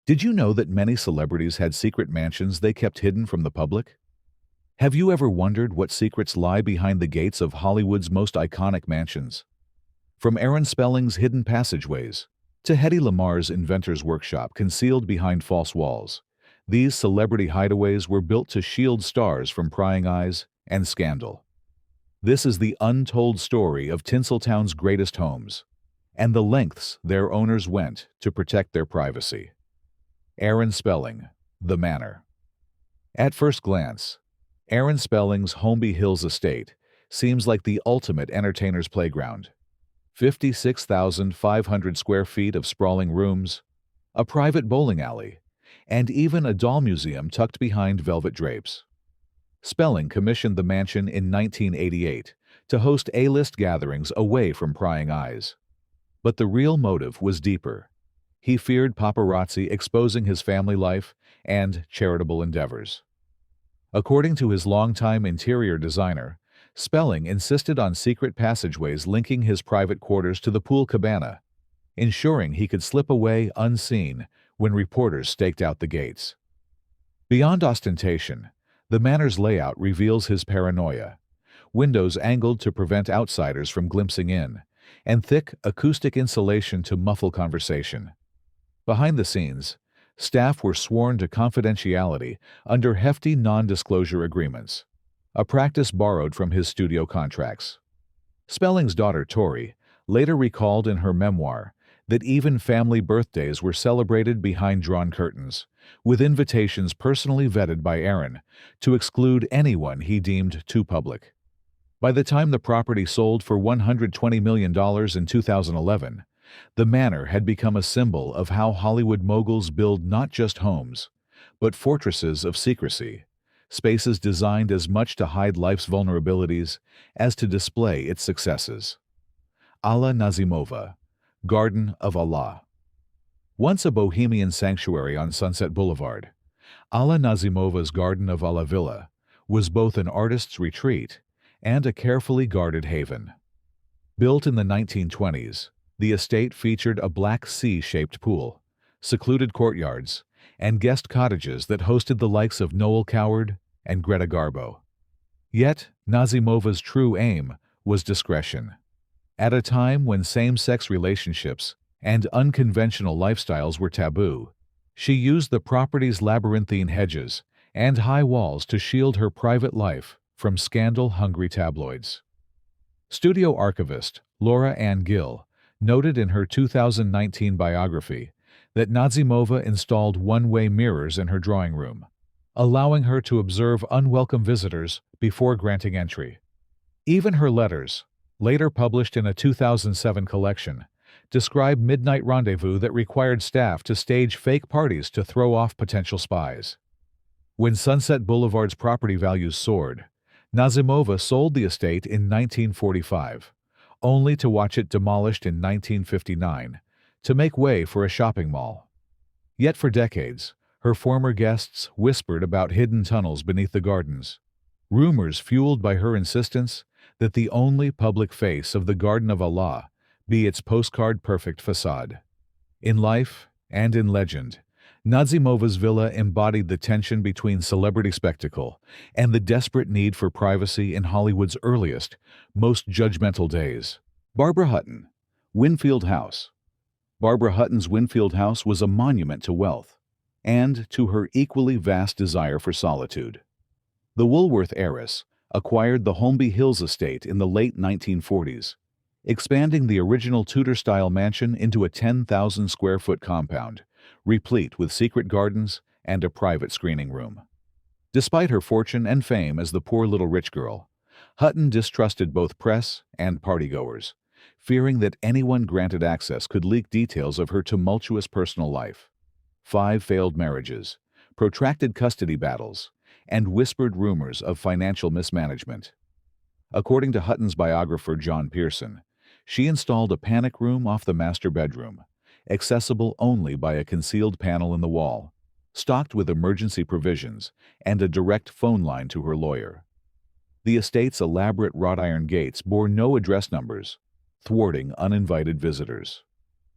Did you know that many celebrities had secret mansions they kept hidden from the public? Have you ever wondered what secrets lie behind the gates of Hollywood's most iconic mansions? From Aaron Spelling's hidden passageways to Hedy Lamarr's inventor's workshop concealed behind false walls, these celebrity hideaways were built to shield stars from prying eyes and scandal. This is the untold story of Tinseltown's greatest homes, and the lengths their owners went to protect their privacy. Aaron Spelling, The Manor. At first glance, Aaron Spelling's Holmby Hills estate seems like the ultimate entertainer's playground. 56,500 square feet of sprawling rooms, a private bowling alley, and even a doll museum tucked behind velvet drapes. Spelling commissioned the mansion in 1988 to host A-list gatherings away from prying eyes. But the real motive was deeper. He feared paparazzi exposing his family life and charitable endeavors. According to his longtime interior designer, Spelling insisted on secret passageways linking his private quarters to the pool cabana, ensuring he could slip away unseen when reporters staked out the gates. Beyond ostentation, the manor's layout reveals his paranoia. Windows angled to prevent outsiders from glimpsing in, and thick acoustic insulation to muffle conversation. Behind the scenes, staff were sworn to confidentiality under hefty non-disclosure agreements, a practice borrowed from his studio contracts. Spelling's daughter, Tori, later recalled in her memoir that even family birthdays were celebrated behind drawn curtains, with invitations personally vetted by Aaron to exclude anyone he deemed too public. By the time the property sold for $120 million in 2011, the manor had become a symbol of how Hollywood moguls build not just homes, but fortresses of secrecy, spaces designed as much to hide life's vulnerabilities as to display its successes. Alla Nazimova, Garden of Allah. Once a bohemian sanctuary on Sunset Boulevard, Alla Nazimova's Garden of Allah Villa was both an artist's retreat and a carefully guarded haven. Built in the 1920s, the estate featured a black C-shaped pool, secluded courtyards, and guest cottages that hosted the likes of Noel Coward and Greta Garbo. Yet, Nazimova's true aim was discretion. At a time when same-sex relationships and unconventional lifestyles were taboo, she used the property's labyrinthine hedges and high walls to shield her private life from scandal-hungry tabloids. Studio archivist Laura Ann Gill noted in her 2019 biography that Nazimova installed one-way mirrors in her drawing room, allowing her to observe unwelcome visitors before granting entry. Even her letters, later published in a 2007 collection, describe midnight rendezvous that required staff to stage fake parties to throw off potential spies. When Sunset Boulevard's property values soared, Nazimova sold the estate in 1945, only to watch it demolished in 1959 to make way for a shopping mall. Yet for decades, her former guests whispered about hidden tunnels beneath the gardens, rumors fueled by her insistence that the only public face of the Garden of Allah be its postcard-perfect facade. In life and in legend, Nazimova's villa embodied the tension between celebrity spectacle and the desperate need for privacy in Hollywood's earliest, most judgmental days. Barbara Hutton, Winfield House. Barbara Hutton's Winfield House was a monument to wealth and to her equally vast desire for solitude. The Woolworth heiress acquired the Holmby Hills estate in the late 1940s, expanding the original Tudor-style mansion into a 10,000-square-foot compound, replete with secret gardens and a private screening room. Despite her fortune and fame as the poor little rich girl, Hutton distrusted both press and partygoers, fearing that anyone granted access could leak details of her tumultuous personal life. 5 failed marriages, protracted custody battles, and whispered rumors of financial mismanagement. According to Hutton's biographer John Pearson, she installed a panic room off the master bedroom, accessible only by a concealed panel in the wall, stocked with emergency provisions and a direct phone line to her lawyer. The estate's elaborate wrought iron gates bore no address numbers, thwarting uninvited visitors.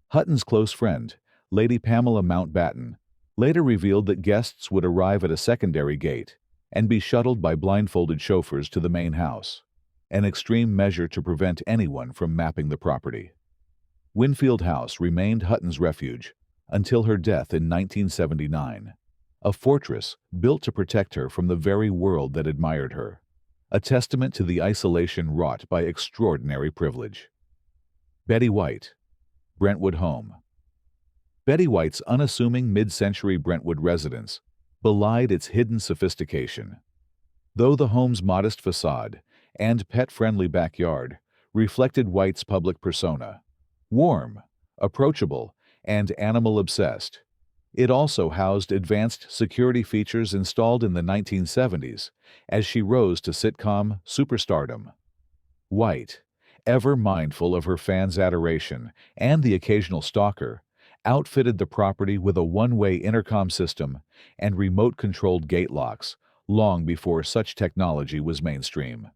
Hutton's close friend, Lady Pamela Mountbatten, later revealed that guests would arrive at a secondary gate and be shuttled by blindfolded chauffeurs to the main house, an extreme measure to prevent anyone from mapping the property. Winfield House remained Hutton's refuge until her death in 1979, a fortress built to protect her from the very world that admired her, a testament to the isolation wrought by extraordinary privilege. Betty White, Brentwood Home. Betty White's unassuming mid-century Brentwood residence belied its hidden sophistication. Though the home's modest facade and pet-friendly backyard reflected White's public persona, warm, approachable, and animal-obsessed, it also housed advanced security features installed in the 1970s as she rose to sitcom superstardom. White, ever mindful of her fans' adoration and the occasional stalker, outfitted the property with a one-way intercom system and remote-controlled gate locks long before such technology was mainstream.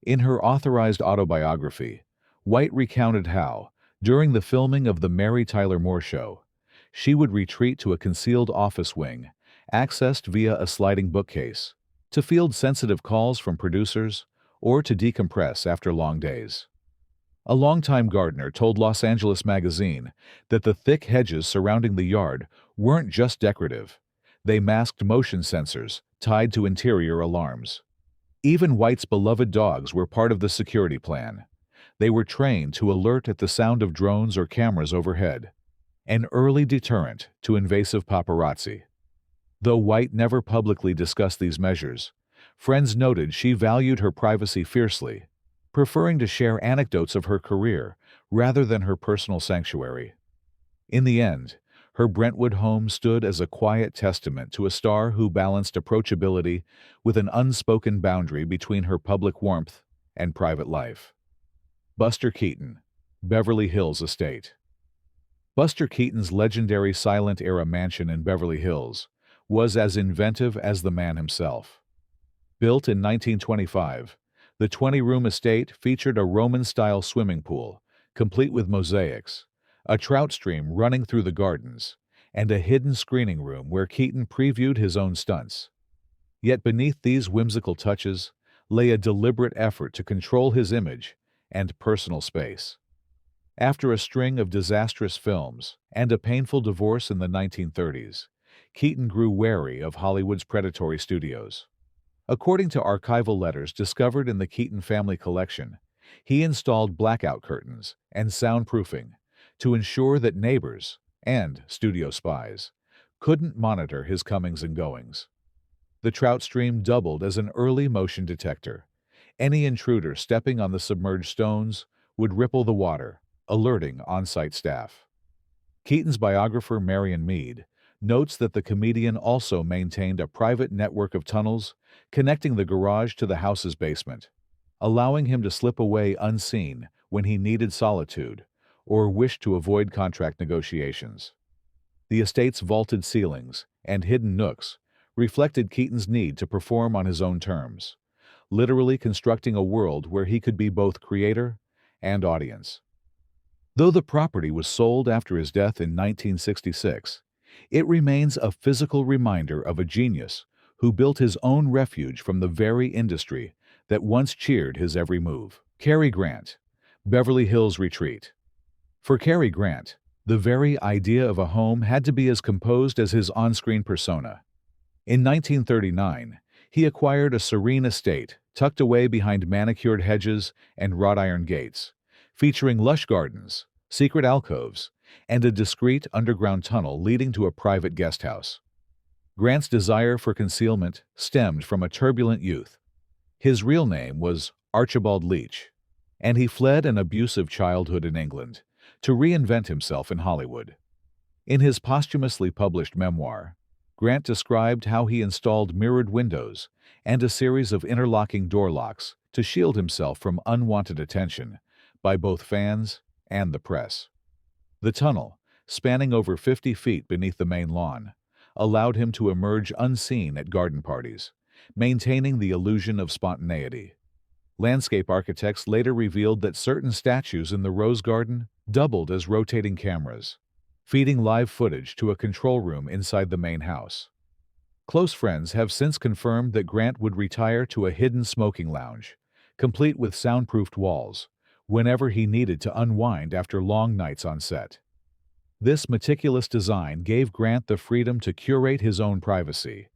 In her authorized autobiography, White recounted how, during the filming of The Mary Tyler Moore Show, she would retreat to a concealed office wing, accessed via a sliding bookcase, to field sensitive calls from producers or to decompress after long days. A longtime gardener told Los Angeles Magazine that the thick hedges surrounding the yard weren't just decorative. They masked motion sensors tied to interior alarms. Even White's beloved dogs were part of the security plan. They were trained to alert at the sound of drones or cameras overhead, an early deterrent to invasive paparazzi. Though White never publicly discussed these measures, friends noted she valued her privacy fiercely, preferring to share anecdotes of her career rather than her personal sanctuary. In the end, her Brentwood home stood as a quiet testament to a star who balanced approachability with an unspoken boundary between her public warmth and private life. Buster Keaton, Beverly Hills Estate. Buster Keaton's legendary silent-era mansion in Beverly Hills was as inventive as the man himself. Built in 1925, the 20-room estate featured a Roman-style swimming pool, complete with mosaics, a trout stream running through the gardens, and a hidden screening room where Keaton previewed his own stunts. Yet beneath these whimsical touches lay a deliberate effort to control his image and personal space. After a string of disastrous films and a painful divorce in the 1930s, Keaton grew wary of Hollywood's predatory studios. According to archival letters discovered in the Keaton family collection, he installed blackout curtains and soundproofing to ensure that neighbors and studio spies couldn't monitor his comings and goings. The trout stream doubled as an early motion detector. Any intruder stepping on the submerged stones would ripple the water, alerting on-site staff. Keaton's biographer Marion Mead notes that the comedian also maintained a private network of tunnels connecting the garage to the house's basement, allowing him to slip away unseen when he needed solitude or wished to avoid contract negotiations. The estate's vaulted ceilings and hidden nooks reflected Keaton's need to perform on his own terms, literally constructing a world where he could be both creator and audience. Though the property was sold after his death in 1966, it remains a physical reminder of a genius who built his own refuge from the very industry that once cheered his every move. Carrie Grant, Beverly Hills Retreat. For Carrie Grant, the very idea of a home had to be as composed as his on-screen persona. In 1939, he acquired a serene estate tucked away behind manicured hedges and wrought iron gates, featuring lush gardens, secret alcoves, and a discreet underground tunnel leading to a private guest house. Grant's desire for concealment stemmed from a turbulent youth. His real name was Archibald Leach, and he fled an abusive childhood in England to reinvent himself in Hollywood. In his posthumously published memoir, Grant described how he installed mirrored windows and a series of interlocking door locks to shield himself from unwanted attention by both fans and the press. The tunnel, spanning over 50 feet beneath the main lawn, allowed him to emerge unseen at garden parties, maintaining the illusion of spontaneity. Landscape architects later revealed that certain statues in the rose garden doubled as rotating cameras, feeding live footage to a control room inside the main house. Close friends have since confirmed that Grant would retire to a hidden smoking lounge, complete with soundproofed walls, whenever he needed to unwind after long nights on set. This meticulous design gave Grant the freedom to curate his own privacy,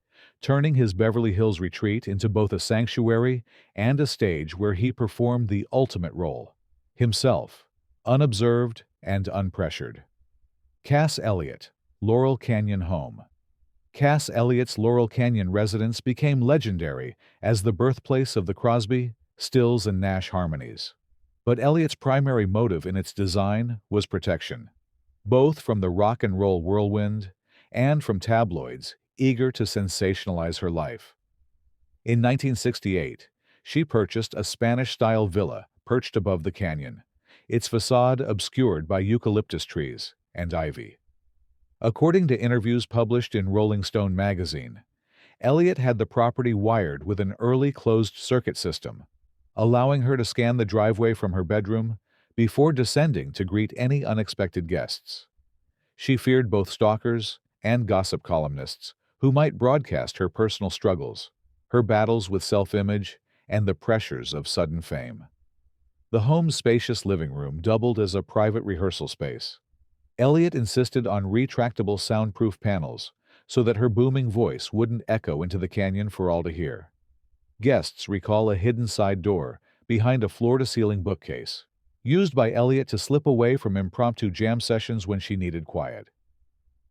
turning his Beverly Hills retreat into both a sanctuary and a stage where he performed the ultimate role, himself, unobserved and unpressured. Cass Elliot, Laurel Canyon Home. Cass Elliott's Laurel Canyon residence became legendary as the birthplace of the Crosby, Stills, and Nash harmonies. But Elliott's primary motive in its design was protection, both from the rock and roll whirlwind and from tabloids eager to sensationalize her life. In 1968, she purchased a Spanish-style villa perched above the canyon, its facade obscured by eucalyptus trees and ivy. According to interviews published in Rolling Stone magazine, Elliot had the property wired with an early closed-circuit system, allowing her to scan the driveway from her bedroom before descending to greet any unexpected guests. She feared both stalkers and gossip columnists who might broadcast her personal struggles, her battles with self-image, and the pressures of sudden fame. The home's spacious living room doubled as a private rehearsal space. Elliot insisted on retractable soundproof panels so that her booming voice wouldn't echo into the canyon for all to hear. Guests recall a hidden side door behind a floor-to-ceiling bookcase, used by Elliot to slip away from impromptu jam sessions when she needed quiet.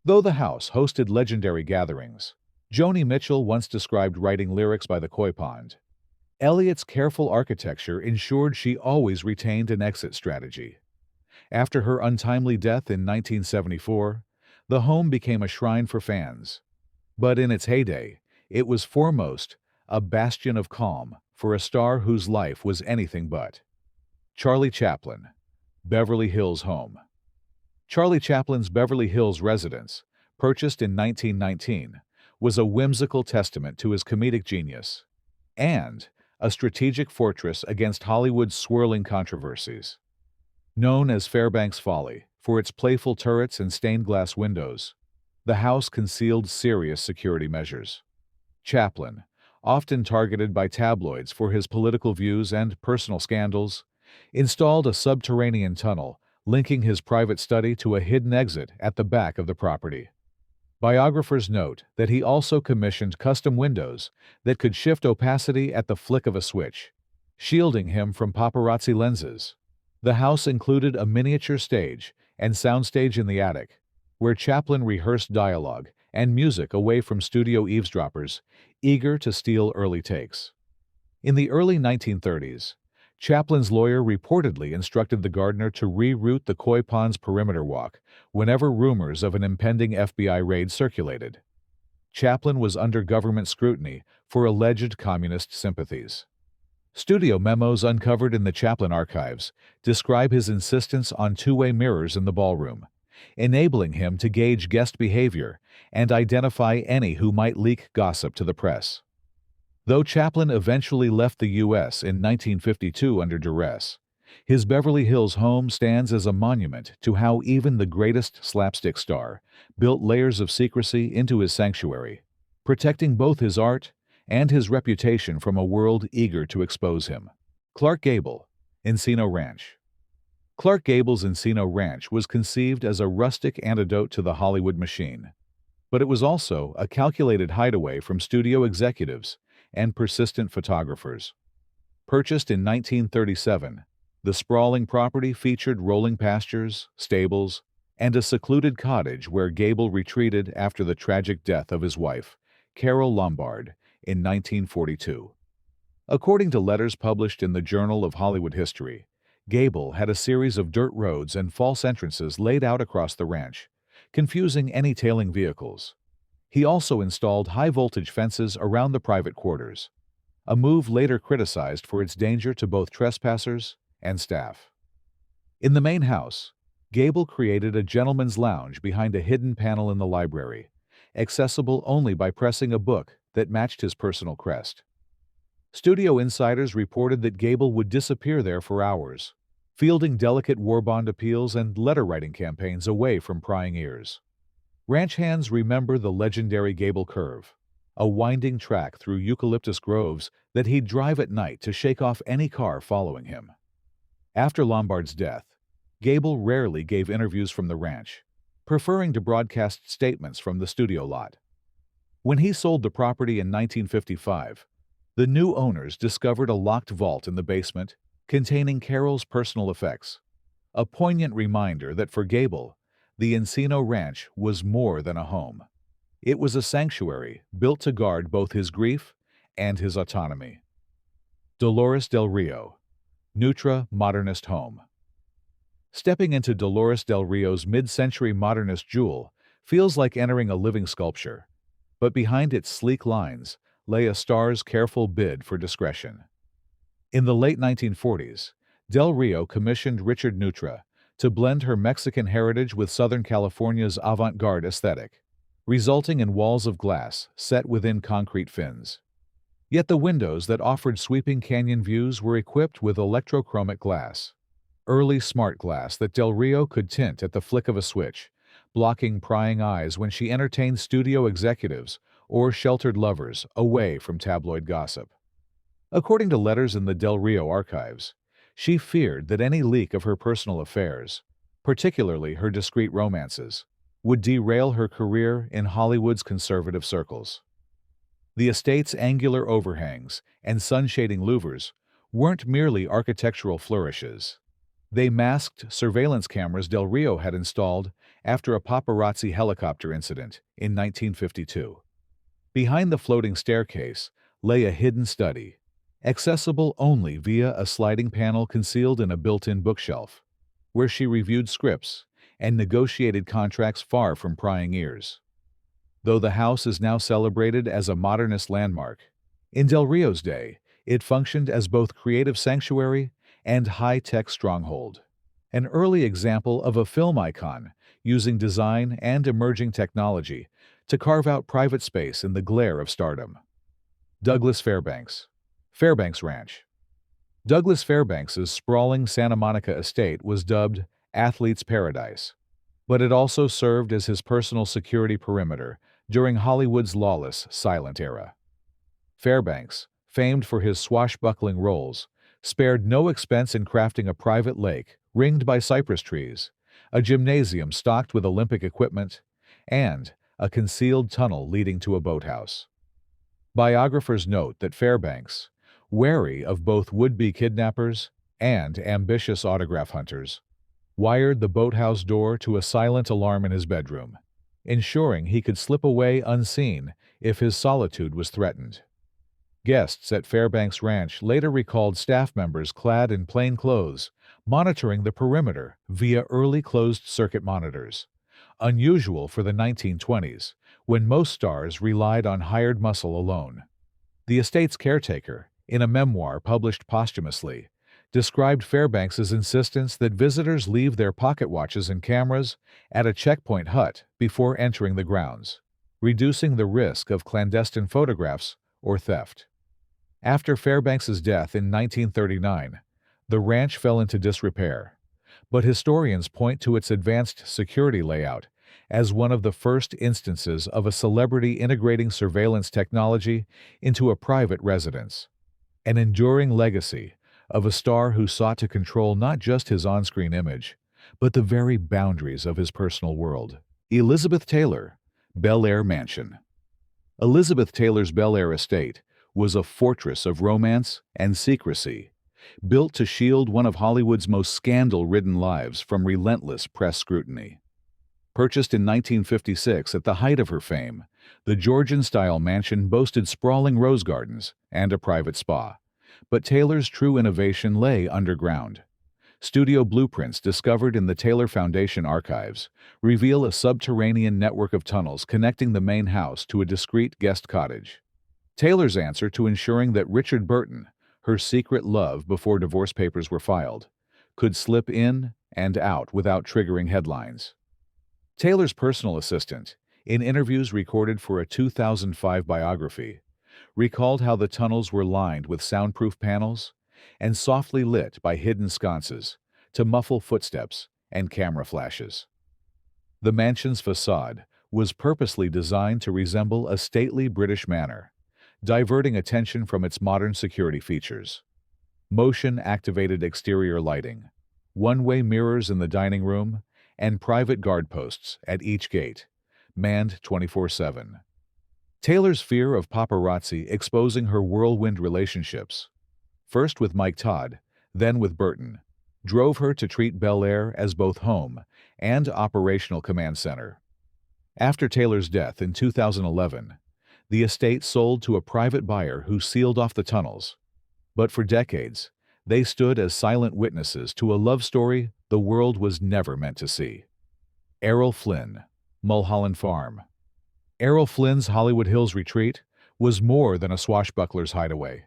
Though the house hosted legendary gatherings, Joni Mitchell once described writing lyrics by the koi pond. Elliot's careful architecture ensured she always retained an exit strategy. After her untimely death in 1974, the home became a shrine for fans. But in its heyday, it was foremost a bastion of calm for a star whose life was anything but. Charlie Chaplan, Beverly Hills Home. Charlie Chaplin's Beverly Hills residence, purchased in 1919, was a whimsical testament to his comedic genius and a strategic fortress against Hollywood's swirling controversies. Known as Fairbanks Folly for its playful turrets and stained glass windows, the house concealed serious security measures. Chaplan, often targeted by tabloids for his political views and personal scandals, installed a subterranean tunnel linking his private study to a hidden exit at the back of the property. Biographers note that he also commissioned custom windows that could shift opacity at the flick of a switch, shielding him from paparazzi lenses. The house included a miniature stage and soundstage in the attic, where Chaplan rehearsed dialogue and music away from studio eavesdroppers, eager to steal early takes. In the early 1930s, Chaplin's lawyer reportedly instructed the gardener to reroute the koi pond's perimeter walk whenever rumors of an impending FBI raid circulated. Chaplan was under government scrutiny for alleged communist sympathies. Studio memos uncovered in the Chaplan archives describe his insistence on two-way mirrors in the ballroom, enabling him to gauge guest behavior and identify any who might leak gossip to the press. Though Chaplan eventually left the U.S. in 1952 under duress, his Beverly Hills home stands as a monument to how even the greatest slapstick star built layers of secrecy into his sanctuary, protecting both his art and his reputation from a world eager to expose him. Clark Gable, Incino Ranch. Clark Gable's Incino Ranch was conceived as a rustic antidote to the Hollywood machine, but it was also a calculated hideaway from studio executives and persistent photographers. Purchased in 1937, the sprawling property featured rolling pastures, stables, and a secluded cottage where Gable retreated after the tragic death of his wife, Carol Lombard, in 1942. According to letters published in the Journal of Hollywood History, Gable had a series of dirt roads and false entrances laid out across the ranch, confusing any tailing vehicles. He also installed high-voltage fences around the private quarters, a move later criticized for its danger to both trespassers and staff. In the main house, Gable created a gentleman's lounge behind a hidden panel in the library, accessible only by pressing a book that matched his personal crest. Studio insiders reported that Gable would disappear there for hours, fielding delicate war bond appeals and letter-writing campaigns away from prying ears. Ranch hands remember the legendary Gable Curve, a winding track through eucalyptus groves that he'd drive at night to shake off any car following him. After Lombard's death, Gable rarely gave interviews from the ranch, preferring to broadcast statements from the studio lot. When he sold the property in 1955, the new owners discovered a locked vault in the basement containing Carroll's personal effects, a poignant reminder that for Gable, the Incino Ranch was more than a home. It was a sanctuary built to guard both his grief and his autonomy. Dolores Del Rio Neutra Modernist Home. Stepping into Dolores Del Rio's mid-century modernist jewel feels like entering a living sculpture, but behind its sleek lines lay a star's careful bid for discretion. In the late 1940s, Del Rio commissioned Richard Neutra to blend her Mexican heritage with Southern California's avant-garde aesthetic, resulting in walls of glass set within concrete fins. Yet the windows that offered sweeping canyon views were equipped with electrochromic glass, early smart glass that Del Rio could tint at the flick of a switch, blocking prying eyes when she entertained studio executives or sheltered lovers away from tabloid gossip. According to letters in the Del Rio archives, she feared that any leak of her personal affairs, particularly her discreet romances, would derail her career in Hollywood's conservative circles. The estate's angular overhangs and sun-shading louvers weren't merely architectural flourishes. They masked surveillance cameras Del Rio had installed after a paparazzi helicopter incident in 1952. Behind the floating staircase lay a hidden study, accessible only via a sliding panel concealed in a built-in bookshelf, where she reviewed scripts and negotiated contracts far from prying ears. Though the house is now celebrated as a modernist landmark, in Del Rio's day, it functioned as both creative sanctuary and high-tech stronghold, an early example of a film icon using design and emerging technology to carve out private space in the glare of stardom. Douglas Fairbanks Ranch. Douglas Fairbanks's sprawling Santa Monica estate was dubbed Athlete's Paradise, but it also served as his personal security perimeter during Hollywood's lawless, silent era. Fairbanks, famed for his swashbuckling roles, spared no expense in crafting a private lake ringed by cypress trees, a gymnasium stocked with Olympic equipment, and a concealed tunnel leading to a boathouse. Biographers note that Fairbanks, wary of both would-be kidnappers and ambitious autograph hunters, wired the boathouse door to a silent alarm in his bedroom, ensuring he could slip away unseen if his solitude was threatened. Guests at Fairbanks Ranch later recalled staff members clad in plain clothes monitoring the perimeter via early closed-circuit monitors, unusual for the 1920s, when most stars relied on hired muscle alone. The estate's caretaker, in a memoir published posthumously, described Fairbanks's insistence that visitors leave their pocket watches and cameras at a checkpoint hut before entering the grounds, reducing the risk of clandestine photographs or theft. After Fairbanks's death in 1939, the ranch fell into disrepair, but historians point to its advanced security layout as one of the first instances of a celebrity integrating surveillance technology into a private residence, an enduring legacy of a star who sought to control not just his on-screen image, but the very boundaries of his personal world. Elizabeth Taylor, Bel Air Mansion. Elizabeth Taylor's Bel Air estate was a fortress of romance and secrecy, built to shield one of Hollywood's most scandal-ridden lives from relentless press scrutiny. Purchased in 1956 at the height of her fame, the Georgian-style mansion boasted sprawling rose gardens and a private spa, but Taylor's true innovation lay underground. Studio blueprints discovered in the Taylor Foundation archives reveal a subterranean network of tunnels connecting the main house to a discreet guest cottage. Taylor's answer to ensuring that Richard Burton, her secret love before divorce papers were filed, could slip in and out without triggering headlines. Taylor's personal assistant, in interviews recorded for a 2005 biography, recalled how the tunnels were lined with soundproof panels and softly lit by hidden sconces to muffle footsteps and camera flashes. The mansion's facade was purposely designed to resemble a stately British manor, diverting attention from its modern security features. Motion-activated exterior lighting, one-way mirrors in the dining room, and private guard posts at each gate, manned 24/7. Taylor's fear of paparazzi exposing her whirlwind relationships, first with Mike Todd, then with Burton, drove her to treat Bel Air as both home and operational command center. After Taylor's death in 2011, the estate sold to a private buyer who sealed off the tunnels, but for decades, they stood as silent witnesses to a love story the world was never meant to see. Errol Flynn, Mullholland Farm. Errol Flynn's Hollywood Hills retreat was more than a swashbuckler's hideaway.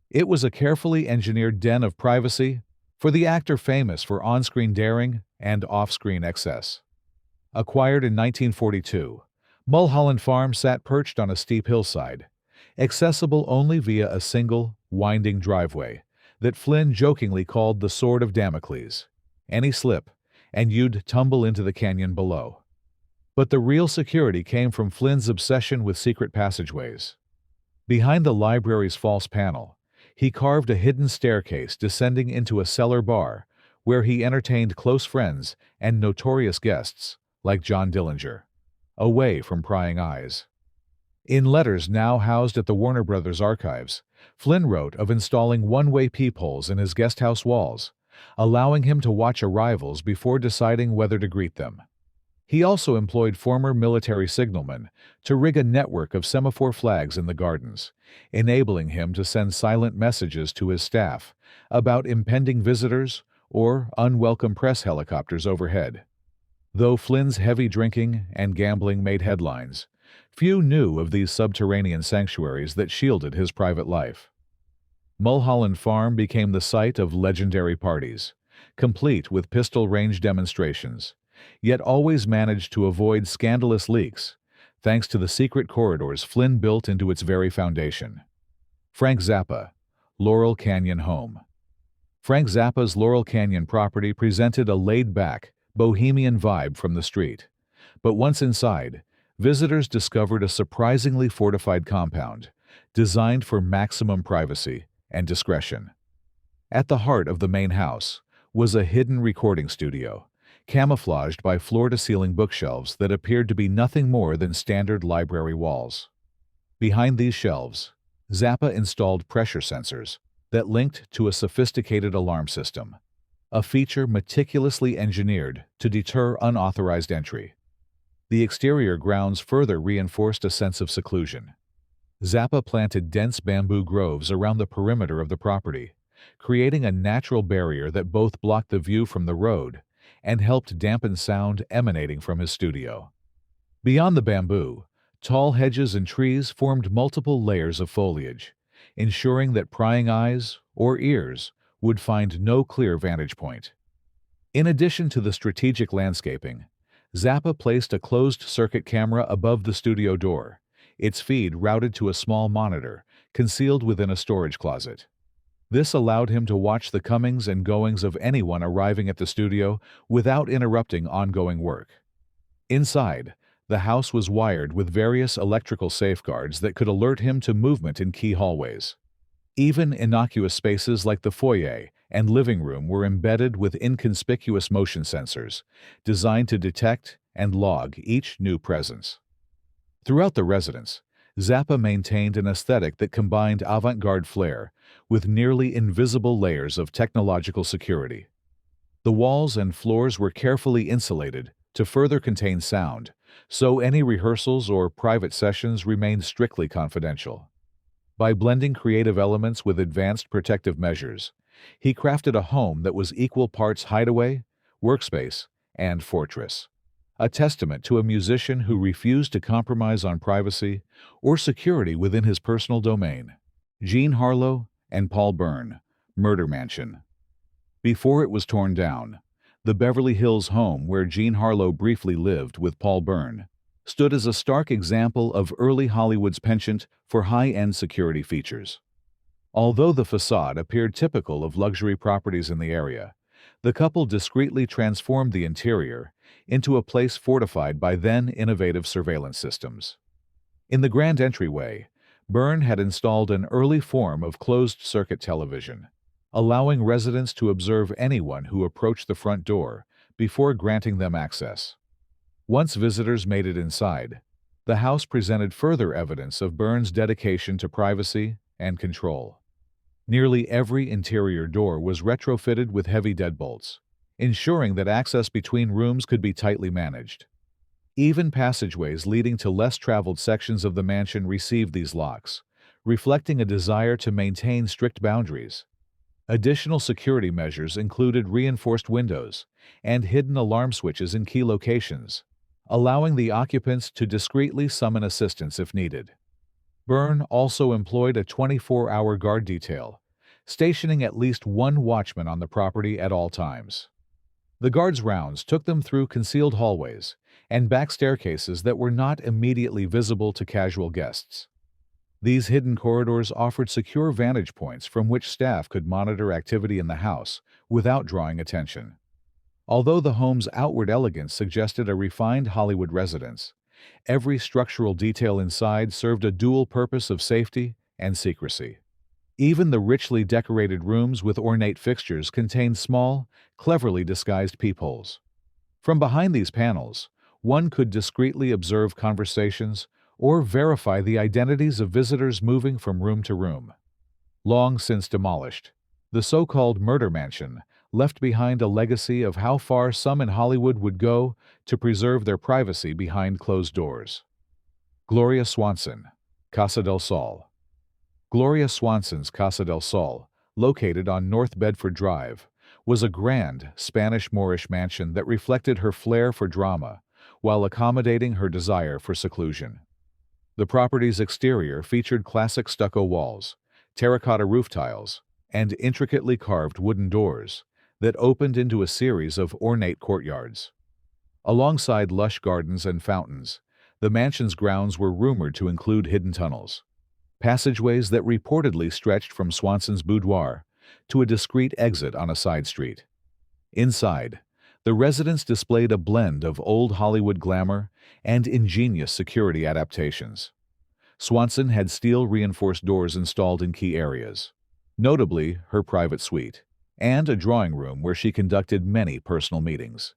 It was a carefully engineered den of privacy for the actor famous for on-screen daring and off-screen excess. Acquired in 1942, Mullholland Farm sat perched on a steep hillside, accessible only via a single, winding driveway that Flynn jokingly called the Sword of Damocles. Any slip, and you'd tumble into the canyon below. But the real security came from Flynn's obsession with secret passageways. Behind the library's false panel, he carved a hidden staircase descending into a cellar bar where he entertained close friends and notorious guests like John Dillinger, away from prying eyes. In letters now housed at the Warner Brothers archives, Flynn wrote of installing one-way peepholes in his guesthouse walls, allowing him to watch arrivals before deciding whether to greet them. He also employed former military signalmen to rig a network of semaphore flags in the gardens, enabling him to send silent messages to his staff about impending visitors or unwelcome press helicopters overhead. Though Flynn's heavy drinking and gambling made headlines, few knew of these subterranean sanctuaries that shielded his private life. Mullholland Farm became the site of legendary parties, complete with pistol-range demonstrations, yet always managed to avoid scandalous leaks thanks to the secret corridors Flynn built into its very foundation. Frank Zappa, Laurel Canyon Home. Frank Zappa's Laurel Canyon property presented a laid-back, bohemian vibe from the street, but once inside, visitors discovered a surprisingly fortified compound, designed for maximum privacy and discretion. At the heart of the main house was a hidden recording studio, camouflaged by floor-to-ceiling bookshelves that appeared to be nothing more than standard library walls. Behind these shelves, Zappa installed pressure sensors that linked to a sophisticated alarm system, a feature meticulously engineered to deter unauthorized entry. The exterior grounds further reinforced a sense of seclusion. Zappa planted dense bamboo groves around the perimeter of the property, creating a natural barrier that both blocked the view from the road and helped dampen sound emanating from his studio. Beyond the bamboo, tall hedges and trees formed multiple layers of foliage, ensuring that prying eyes or ears would find no clear vantage point. In addition to the strategic landscaping, Zappa placed a closed-circuit camera above the studio door, its feed routed to a small monitor concealed within a storage closet. This allowed him to watch the comings and goings of anyone arriving at the studio without interrupting ongoing work. Inside, the house was wired with various electrical safeguards that could alert him to movement in key hallways. Even innocuous spaces like the foyer and living room were embedded with inconspicuous motion sensors, designed to detect and log each new presence. Throughout the residence, Zappa maintained an aesthetic that combined avant-garde flair with nearly invisible layers of technological security. The walls and floors were carefully insulated to further contain sound, so any rehearsals or private sessions remained strictly confidential. By blending creative elements with advanced protective measures, he crafted a home that was equal parts hideaway, workspace, and fortress, a testament to a musician who refused to compromise on privacy or security within his personal domain. Jean Harlo and Paul Byrne, Murder Mansion. Before it was torn down, the Beverly Hills home where Jean Harlo briefly lived with Paul Byrne stood as a stark example of early Hollywood's penchant for high-end security features. Although the facade appeared typical of luxury properties in the area, The couple discreetly transformed the interior into a place fortified by then innovative surveillance systems. In the grand entryway, Byrne had installed an early form of closed-circuit television, allowing residents to observe anyone who approached the front door before granting them access. Once visitors made it inside, the house presented further evidence of Byrne's dedication to privacy and control. Nearly every interior door was retrofitted with heavy deadbolts, ensuring that access between rooms could be tightly managed. Even passageways leading to less traveled sections of the mansion received these locks, reflecting a desire to maintain strict boundaries. Additional security measures included reinforced windows and hidden alarm switches in key locations, allowing the occupants to discreetly summon assistance if needed. Byrne also employed a 24-hour guard detail, stationing at least one watchman on the property at all times. The guards' rounds took them through concealed hallways and back staircases that were not immediately visible to casual guests. These hidden corridors offered secure vantage points from which staff could monitor activity in the house without drawing attention. Although the home's outward elegance suggested a refined Hollywood residence, every structural detail inside served a dual purpose of safety and secrecy. Even the richly decorated rooms with ornate fixtures contained small, cleverly disguised peepholes. From behind these panels, one could discreetly observe conversations or verify the identities of visitors moving from room to room. Long since demolished, the so-called murder mansion left behind a legacy of how far some in Hollywood would go to preserve their privacy behind closed doors. Gloria Swanson, Casa del Sol. Gloria Swanson's Casa del Sol, located on North Bedford Drive, was a grand Spanish-Moorish mansion that reflected her flair for drama while accommodating her desire for seclusion. The property's exterior featured classic stucco walls, terracotta roof tiles, and intricately carved wooden doors that opened into a series of ornate courtyards. Alongside lush gardens and fountains, the mansion's grounds were rumored to include hidden tunnels, passageways that reportedly stretched from Swanson's boudoir to a discreet exit on a side street. Inside, the residence displayed a blend of old Hollywood glamour and ingenious security adaptations. Swanson had steel-reinforced doors installed in key areas, notably her private suite, and a drawing room where she conducted many personal meetings.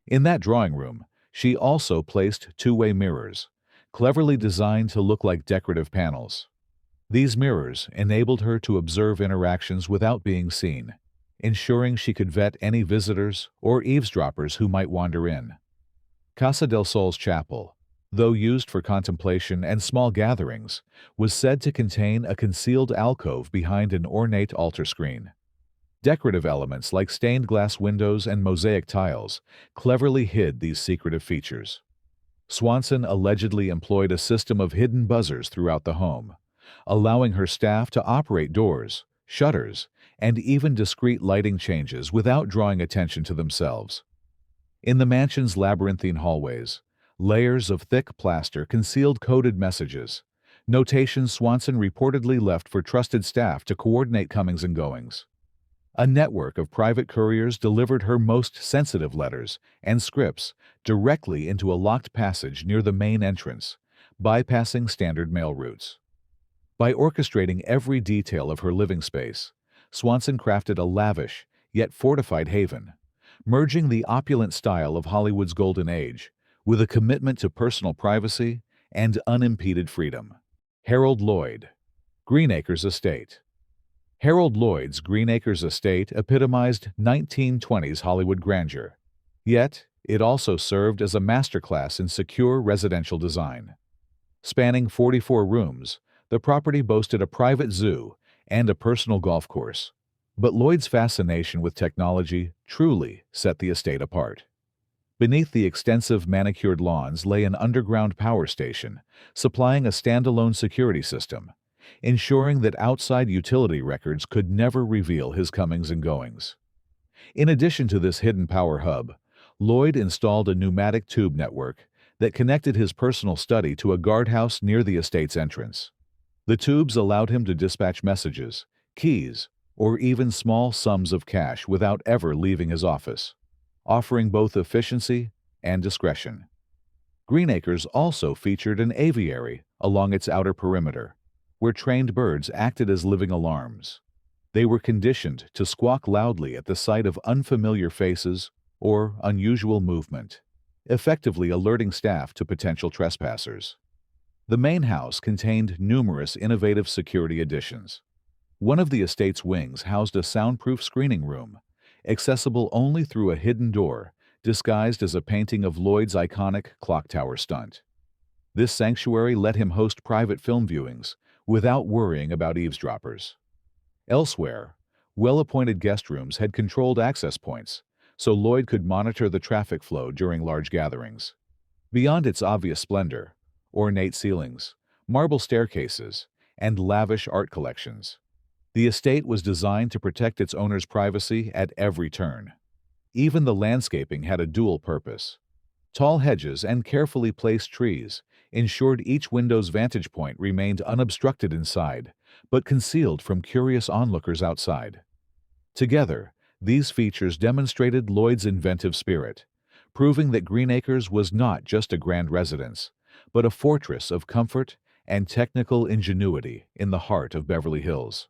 In that drawing room, she also placed two-way mirrors, cleverly designed to look like decorative panels. These mirrors enabled her to observe interactions without being seen, ensuring she could vet any visitors or eavesdroppers who might wander in. Casa del Sol's chapel, though used for contemplation and small gatherings, was said to contain a concealed alcove behind an ornate altar screen. Decorative elements like stained glass windows and mosaic tiles cleverly hid these secretive features. Swanson allegedly employed a system of hidden buzzers throughout the home, allowing her staff to operate doors, shutters, and even discreet lighting changes without drawing attention to themselves. In the mansion's labyrinthine hallways, layers of thick plaster concealed coded messages, notations Swanson reportedly left for trusted staff to coordinate comings and goings. A network of private couriers delivered her most sensitive letters and scripts directly into a locked passage near the main entrance, bypassing standard mail routes. By orchestrating every detail of her living space, Swanson crafted a lavish, yet fortified haven, merging the opulent style of Hollywood's golden age with a commitment to personal privacy and unimpeded freedom. Harold Lloyd, Greenacres Estate. Harold Lloyd's Greenacres Estate epitomized 1920s Hollywood grandeur, yet it also served as a masterclass in secure residential design. Spanning 44 rooms, the property boasted a private zoo and a personal golf course, but Lloyd's fascination with technology truly set the estate apart. Beneath the extensive manicured lawns lay an underground power station, supplying a standalone security system, ensuring that outside utility records could never reveal his comings and goings. In addition to this hidden power hub, Lloyd installed a pneumatic tube network that connected his personal study to a guardhouse near the estate's entrance. The tubes allowed him to dispatch messages, keys, or even small sums of cash without ever leaving his office, offering both efficiency and discretion. Greenacres also featured an aviary along its outer perimeter, where trained birds acted as living alarms. They were conditioned to squawk loudly at the sight of unfamiliar faces or unusual movement, effectively alerting staff to potential trespassers. The main house contained numerous innovative security additions. One of the estate's wings housed a soundproof screening room, accessible only through a hidden door disguised as a painting of Lloyd's iconic clock tower stunt. This sanctuary let him host private film viewings without worrying about eavesdroppers. Elsewhere, well-appointed guest rooms had controlled access points, so Lloyd could monitor the traffic flow during large gatherings. Beyond its obvious splendor, ornate ceilings, marble staircases, and lavish art collections, the estate was designed to protect its owner's privacy at every turn. Even the landscaping had a dual purpose. Tall hedges and carefully placed trees ensured each window's vantage point remained unobstructed inside, but concealed from curious onlookers outside. Together, these features demonstrated Lloyd's inventive spirit, proving that Greenacres was not just a grand residence, but a fortress of comfort and technical ingenuity in the heart of Beverly Hills.